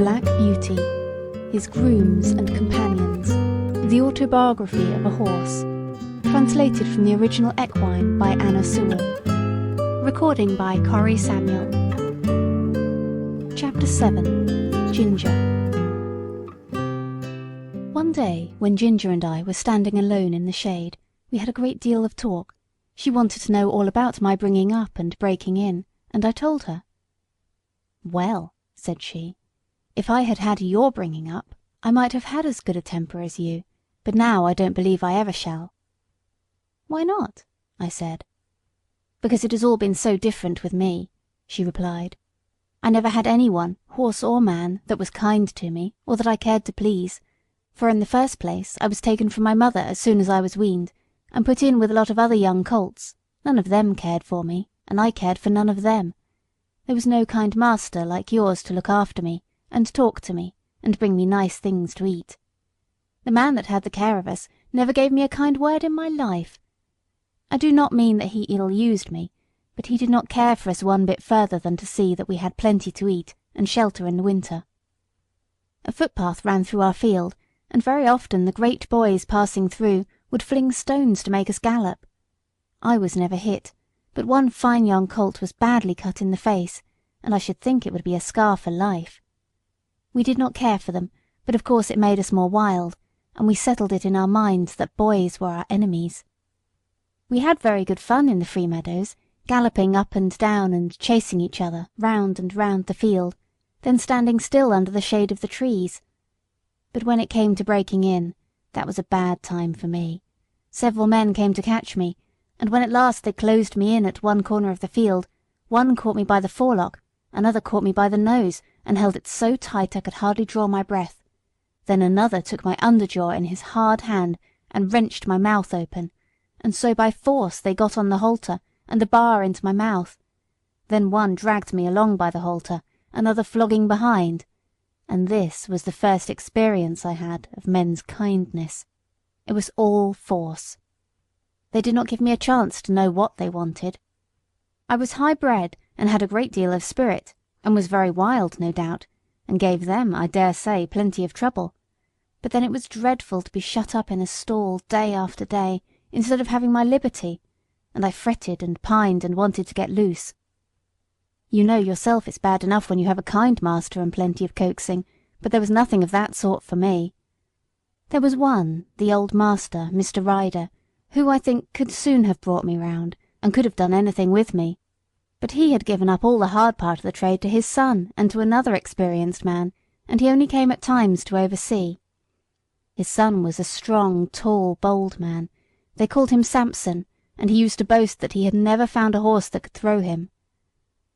Black Beauty, His Grooms and Companions, The Autobiography of a Horse, translated from the original equine by Anna Sewell. Recording by Corrie Samuel. Chapter 7. Ginger. One day, when Ginger and I were standing alone in the shade, we had a great deal of talk. She wanted to know all about my bringing up and breaking in, and I told her. "Well," said she, "if I had had your bringing up, I might have had as good a temper as you, but now I don't believe I ever shall." "Why not?" I said. "Because it has all been so different with me," she replied. "I never had anyone, horse or man, that was kind to me, or that I cared to please, for in the first place I was taken from my mother as soon as I was weaned, and put in with a lot of other young colts. None of them cared for me, and I cared for none of them. There was no kind master like yours to look after me, and talk to me, and bring me nice things to eat. The man that had the care of us never gave me a kind word in my life. I do not mean that he ill-used me, but he did not care for us one bit further than to see that we had plenty to eat and shelter in the winter. A footpath ran through our field, and very often the great boys passing through would fling stones to make us gallop. I was never hit, but one fine young colt was badly cut in the face, and I should think it would be a scar for life. We did not care for them, but of course it made us more wild, and we settled it in our minds that boys were our enemies. We had very good fun in the free meadows, galloping up and down and chasing each other round and round the field, then standing still under the shade of the trees. But when it came to breaking in, that was a bad time for me. Several men came to catch me, and when at last they closed me in at one corner of the field, one caught me by the forelock, another caught me by the nose, and held it so tight I could hardly draw my breath. Then another took my underjaw in his hard hand and wrenched my mouth open, and so by force they got on the halter and the bar into my mouth. Then one dragged me along by the halter, another flogging behind, and this was the first experience I had of men's kindness. It was all force. They did not give me a chance to know what they wanted. I was high-bred and had a great deal of spirit, and was very wild, no doubt, and gave them, I dare say, plenty of trouble. But then it was dreadful to be shut up in a stall day after day, instead of having my liberty, and I fretted and pined and wanted to get loose. You know yourself it's bad enough when you have a kind master and plenty of coaxing, but there was nothing of that sort for me. There was one, the old master, Mr. Ryder, who I think could soon have brought me round, and could have done anything with me. But he had given up all the hard part of the trade to his son and to another experienced man, and he only came at times to oversee. His son was a strong, tall, bold man. They called him Samson, and he used to boast that he had never found a horse that could throw him.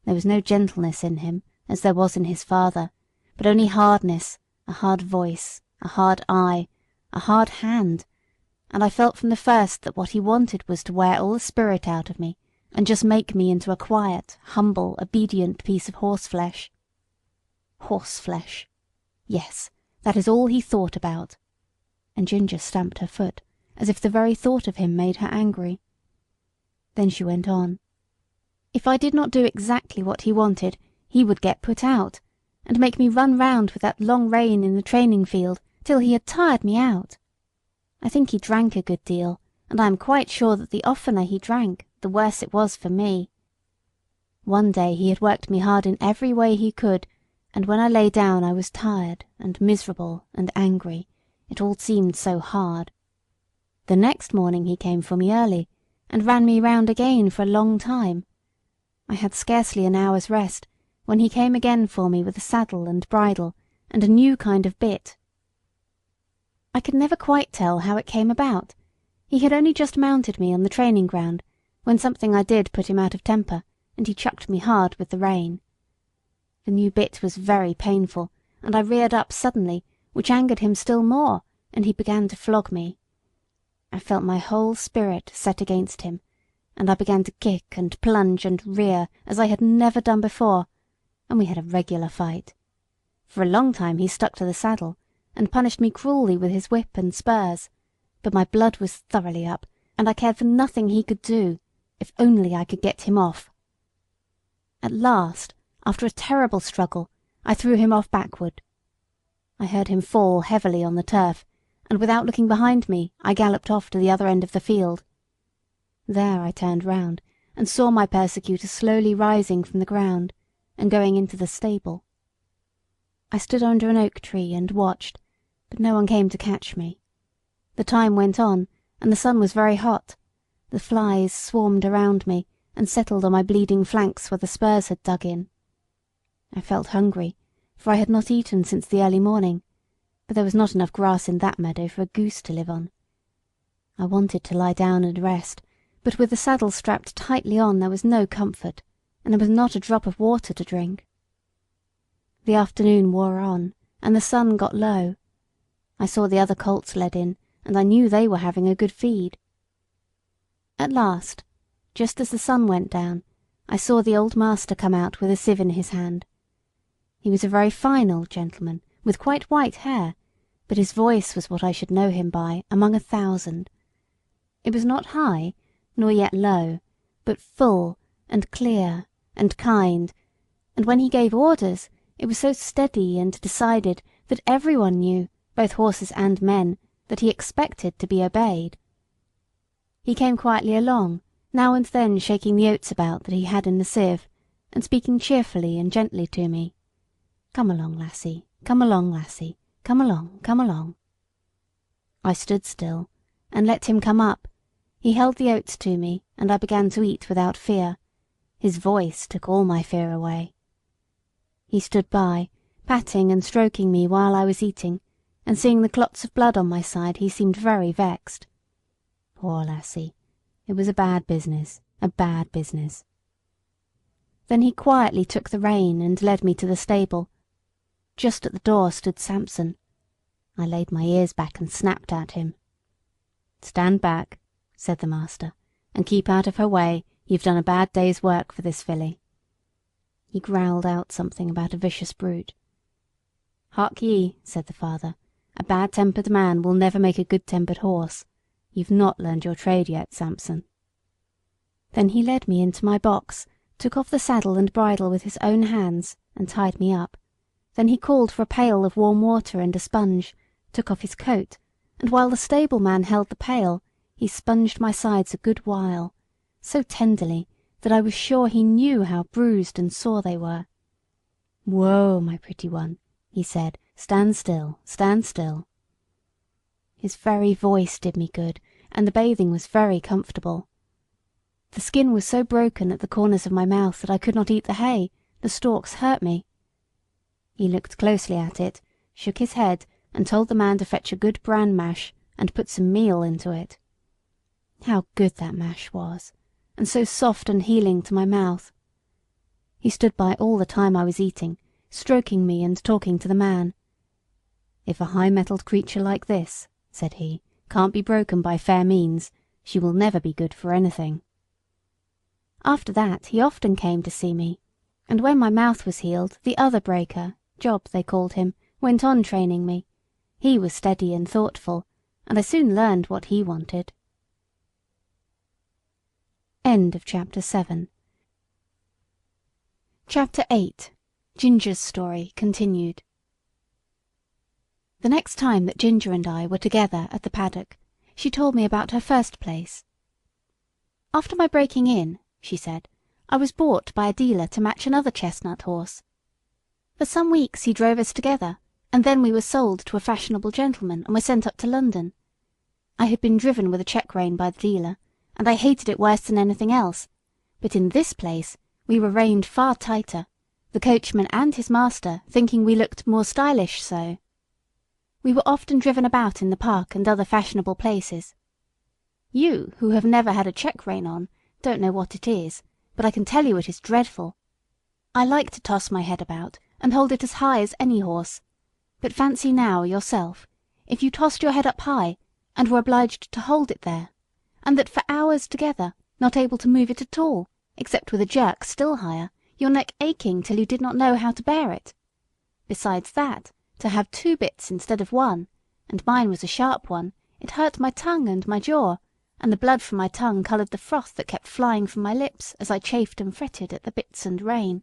There was no gentleness in him, as there was in his father, but only hardness, a hard voice, a hard eye, a hard hand, and I felt from the first that what he wanted was to wear all the spirit out of me, and just make me into a quiet, humble, obedient piece of horseflesh. Horseflesh. Yes, that is all he thought about. And Ginger stamped her foot, as if the very thought of him made her angry. Then she went on. If I did not do exactly what he wanted, he would get put out, and make me run round with that long rein in the training field till he had tired me out. I think he drank a good deal, and I am quite sure that the oftener he drank, the worse it was for me. One day he had worked me hard in every way he could, and when I lay down I was tired and miserable and angry. It all seemed so hard. The next morning he came for me early, and ran me round again for a long time. I had scarcely an hour's rest, when he came again for me with a saddle and bridle, and a new kind of bit. I could never quite tell how it came about. He had only just mounted me on the training ground, when something I did put him out of temper, and he chucked me hard with the rein. The new bit was very painful, and I reared up suddenly, which angered him still more, and he began to flog me. I felt my whole spirit set against him, and I began to kick and plunge and rear as I had never done before, and we had a regular fight. For a long time he stuck to the saddle, and punished me cruelly with his whip and spurs, but my blood was thoroughly up, and I cared for nothing he could do, if only I could get him off. At last, after a terrible struggle, I threw him off backward, I heard him fall heavily on the turf, and without looking behind me I galloped off to the other end of the field. There I turned round and saw my persecutor slowly rising from the ground and going into the stable. I stood under an oak tree and watched, but no one came to catch me. The time went on, and the sun was very hot. The flies swarmed around me and settled on my bleeding flanks where the spurs had dug in. I felt hungry, for I had not eaten since the early morning, but there was not enough grass in that meadow for a goose to live on. I wanted to lie down and rest, but with the saddle strapped tightly on there was no comfort, and there was not a drop of water to drink. The afternoon wore on, and the sun got low. I saw the other colts led in, and I knew they were having a good feed. At last, just as the sun went down, I saw the old master come out with a sieve in his hand. He was a very fine old gentleman, with quite white hair, but his voice was what I should know him by among 1,000. It was not high, nor yet low, but full, and clear, and kind, and when he gave orders, it was so steady and decided that everyone knew, both horses and men, that he expected to be obeyed. He came quietly along, now and then shaking the oats about that he had in the sieve, and speaking cheerfully and gently to me. "Come along, lassie, come along, lassie, come along, come along." I stood still, and let him come up. He held the oats to me, and I began to eat without fear. His voice took all my fear away. He stood by, patting and stroking me while I was eating, and seeing the clots of blood on my side he seemed very vexed. Poor lassie, it was a bad business, a bad business. Then he quietly took the rein and led me to the stable. Just at the door stood Samson. I laid my ears back and snapped at him. "Stand back," said the master, "and keep out of her way. You've done a bad day's work for this filly." He growled out something about a vicious brute. "Hark ye," said the father, "a bad-tempered man will never make a good-tempered horse. You've not learned your trade yet, Samson." Then he led me into my box, took off the saddle and bridle with his own hands, and tied me up. Then he called for a pail of warm water and a sponge, took off his coat, and while the stable-man held the pail, he sponged my sides a good while, so tenderly that I was sure he knew how bruised and sore they were. "Whoa, my pretty one," he said, "stand still, stand still." His very voice did me good, and the bathing was very comfortable. The skin was so broken at the corners of my mouth that I could not eat the hay, the stalks hurt me. He looked closely at it, shook his head, and told the man to fetch a good bran mash, and put some meal into it. How good that mash was, and so soft and healing to my mouth. He stood by all the time I was eating, stroking me and talking to the man. "If a high-mettled creature like this," said he, "can't be broken by fair means, she will never be good for anything." After that he often came to see me, and when my mouth was healed, the other breaker, Job they called him, went on training me. He was steady and thoughtful, and I soon learned what he wanted. End of Chapter 7. Chapter 8. Ginger's Story Continued. The next time that Ginger and I were together at the paddock, she told me about her first place. "After my breaking in," she said, "I was bought by a dealer to match another chestnut horse. For some weeks he drove us together, and then we were sold to a fashionable gentleman and were sent up to London. I had been driven with a check rein by the dealer, and I hated it worse than anything else, but in this place we were reined far tighter, the coachman and his master thinking we looked more stylish so. We were often driven about in the park and other fashionable places. You, who have never had a check rein on, don't know what it is, but I can tell you it is dreadful. I like to toss my head about, and hold it as high as any horse. But fancy now, yourself, if you tossed your head up high, and were obliged to hold it there, and that for hours together, not able to move it at all, except with a jerk still higher, your neck aching till you did not know how to bear it. Besides that, to have 2 bits instead of 1, and mine was a sharp one, it hurt my tongue and my jaw, and the blood from my tongue coloured the froth that kept flying from my lips as I chafed and fretted at the bits and rein.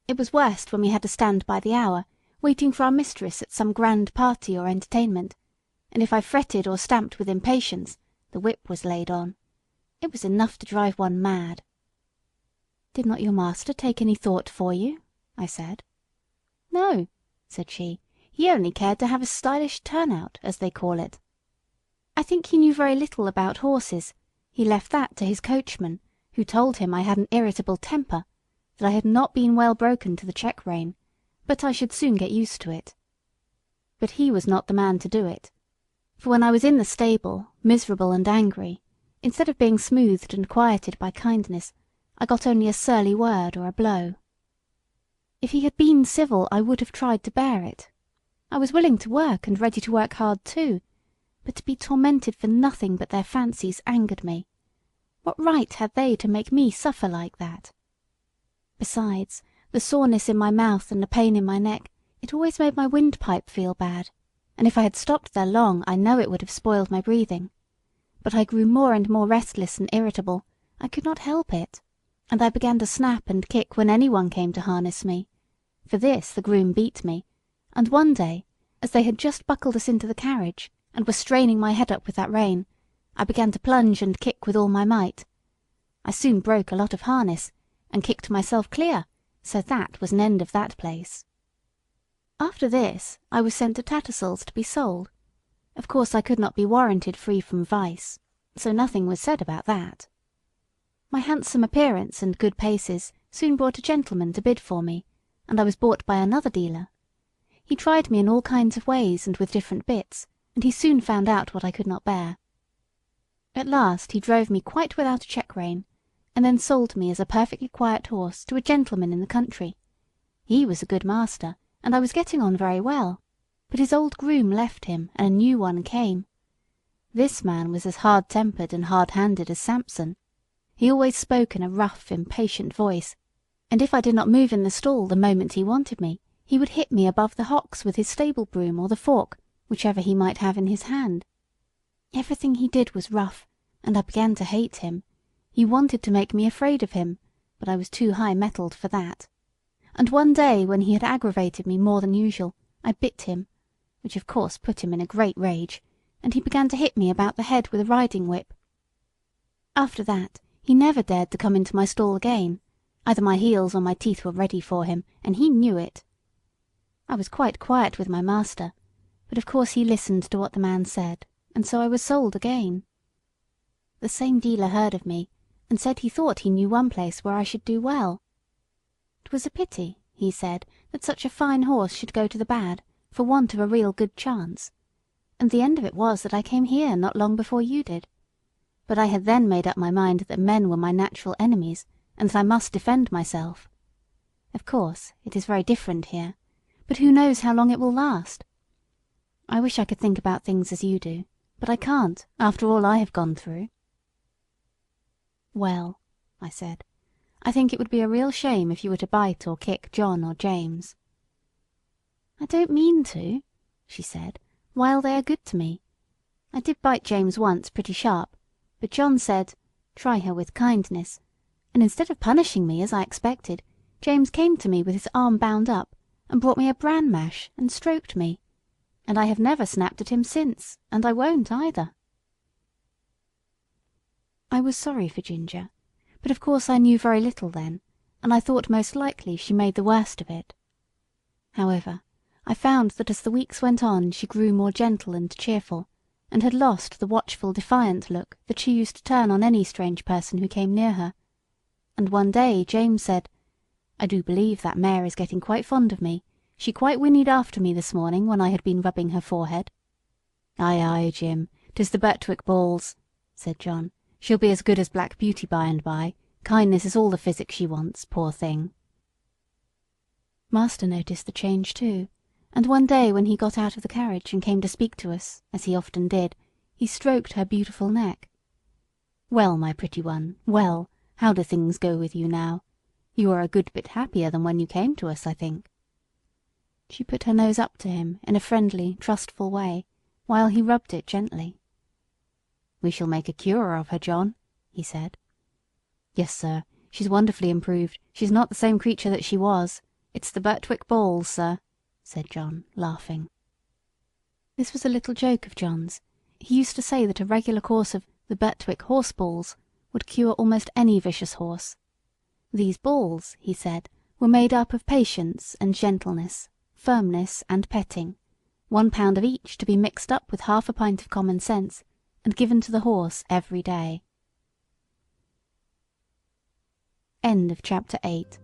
It was worst when we had to stand by the hour, waiting for our mistress at some grand party or entertainment, and if I fretted or stamped with impatience, the whip was laid on. It was enough to drive one mad. "Did not your master take any thought for you?" I said. "No," said she, "he only cared to have a stylish turnout, as they call it. I think he knew very little about horses. He left that to his coachman, who told him I had an irritable temper, that I had not been well broken to the check rein, but I should soon get used to it. But he was not the man to do it, for when I was in the stable, miserable and angry, instead of being smoothed and quieted by kindness, I got only a surly word or a blow. If he had been civil, I would have tried to bear it. I was willing to work, and ready to work hard too, but to be tormented for nothing but their fancies angered me. What right had they to make me suffer like that? Besides, the soreness in my mouth and the pain in my neck, it always made my windpipe feel bad, and if I had stopped there long I know it would have spoiled my breathing. But I grew more and more restless and irritable. I could not help it, and I began to snap and kick when anyone came to harness me. For this the groom beat me, and one day, as they had just buckled us into the carriage, and were straining my head up with that rein, I began to plunge and kick with all my might. I soon broke a lot of harness, and kicked myself clear, so that was an end of that place. After this I was sent to Tattersall's to be sold. Of course I could not be warranted free from vice, so nothing was said about that. My handsome appearance and good paces soon brought a gentleman to bid for me, and I was bought by another dealer. He tried me in all kinds of ways and with different bits, and he soon found out what I could not bear. At last he drove me quite without a check rein, and then sold me as a perfectly quiet horse to a gentleman in the country. He was a good master, and I was getting on very well, but his old groom left him, and a new one came. This man was as hard-tempered and hard-handed as Samson. He always spoke in a rough, impatient voice, and if I did not move in the stall the moment he wanted me, he would hit me above the hocks with his stable broom or the fork, whichever he might have in his hand. Everything he did was rough, and I began to hate him. He wanted to make me afraid of him, but I was too high-mettled for that. And one day, when he had aggravated me more than usual, I bit him, which of course put him in a great rage, and he began to hit me about the head with a riding whip. After that he never dared to come into my stall again. Either my heels or my teeth were ready for him, and he knew it. I was quite quiet with my master, but of course he listened to what the man said, and so I was sold again. The same dealer heard of me, and said he thought he knew one place where I should do well. It was a pity, he said, that such a fine horse should go to the bad, for want of a real good chance, and the end of it was that I came here not long before you did. But I had then made up my mind that men were my natural enemies, and that I must defend myself. Of course, it is very different here, but who knows how long it will last? I wish I could think about things as you do, but I can't, after all I have gone through. "Well," I said, "I think it would be a real shame if you were to bite or kick John or James." "I don't mean to," she said, "while they are good to me. I did bite James once pretty sharp, but John said, 'Try her with kindness,' and instead of punishing me as I expected, James came to me with his arm bound up, and brought me a bran mash and stroked me, and I have never snapped at him since, and I won't either." I was sorry for Ginger, but of course I knew very little then, and I thought most likely she made the worst of it. However, I found that as the weeks went on she grew more gentle and cheerful, and had lost the watchful, defiant look that she used to turn on any strange person who came near her. And one day James said, "I do believe that mare is getting quite fond of me. She quite whinnied after me this morning when I had been rubbing her forehead." "Aye, aye, Jim, 'tis the Birtwick balls," said John. "She'll be as good as Black Beauty by and by. Kindness is all the physic she wants, poor thing." Master noticed the change too, and one day when he got out of the carriage and came to speak to us, as he often did, he stroked her beautiful neck. "Well, my pretty one, well, how do things go with you now? You are a good bit happier than when you came to us, I think." She put her nose up to him in a friendly, trustful way, while he rubbed it gently. "We shall make a cure of her, John," he said. "Yes, sir, she's wonderfully improved. She's not the same creature that she was. It's the Birtwick balls, sir," said John, laughing. This was a little joke of John's. He used to say that a regular course of the Birtwick horse balls would cure almost any vicious horse. These balls, he said, were made up of patience and gentleness, firmness and petting, 1 pound of each to be mixed up with half a pint of common sense, and given to the horse every day. End of chapter 8.